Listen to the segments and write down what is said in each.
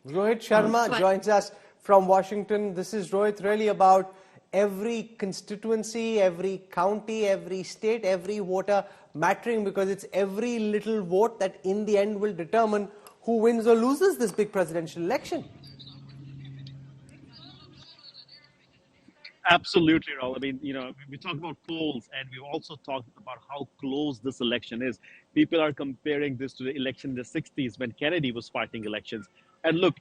Rohit Sharma joins us from Washington. This is, Rohit, really about every constituency, every county, every state, every voter mattering, because it's every little vote that in the end will determine who wins or loses this big presidential election. Absolutely, Raul. I mean, we talk about polls and we also talked about how close this election is. People are comparing this to the election in the 60s when Kennedy was fighting elections. And look,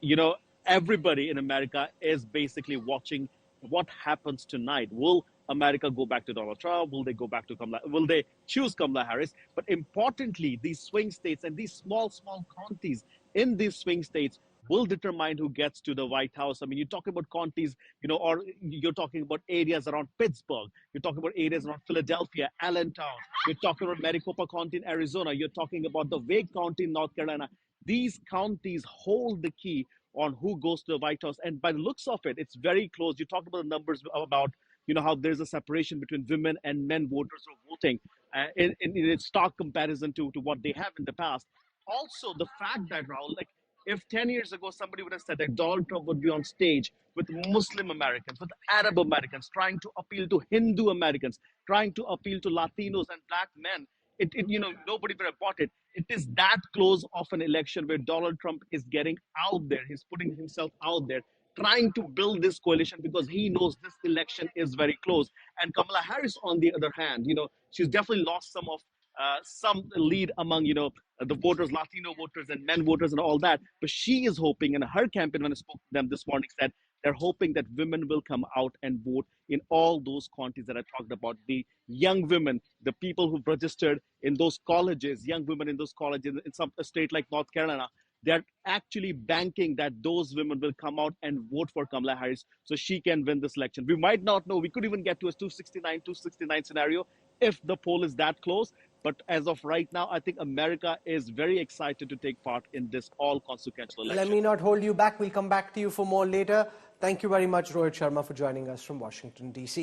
everybody in America is basically watching what happens tonight. Will America go back to Donald Trump? Will they go back to Kamala? Will they choose Kamala Harris? But importantly, these swing states and these small counties in these swing states will determine who gets to the White House. I mean, you're talking about counties, or you're talking about areas around Pittsburgh. You're talking about areas around Philadelphia, Allentown. You're talking about Maricopa County in Arizona. You're talking about the Wake County in North Carolina. These counties hold the key on who goes to the White House. And by the looks of it, it's very close. You talked about the numbers about, how there's a separation between women and men voters who are voting in stark comparison to what they have in the past. Also, the fact that, Raul, like, if 10 years ago somebody would have said that Donald Trump would be on stage with Muslim Americans, with Arab Americans, trying to appeal to Hindu Americans, trying to appeal to Latinos and black men, nobody would have bought it. It is that close of an election where Donald Trump is getting out there. He's putting himself out there, trying to build this coalition because he knows this election is very close. And Kamala Harris, on the other hand, she's definitely lost some lead among the voters, Latino voters and men voters and all that. But she is hoping, and her campaign, when I spoke to them this morning, said they're hoping that women will come out and vote in all those counties that I talked about. The young women, the people who've registered in those colleges, young women in those colleges in some state like North Carolina, they're actually banking that those women will come out and vote for Kamala Harris so she can win this election. We might not know. We could even get to a 269 scenario if the poll is that close. But as of right now, I think America is very excited to take part in this all-consequential election. Let me not hold you back. We'll come back to you for more later. Thank you very much, Rohit Sharma, for joining us from Washington, D.C.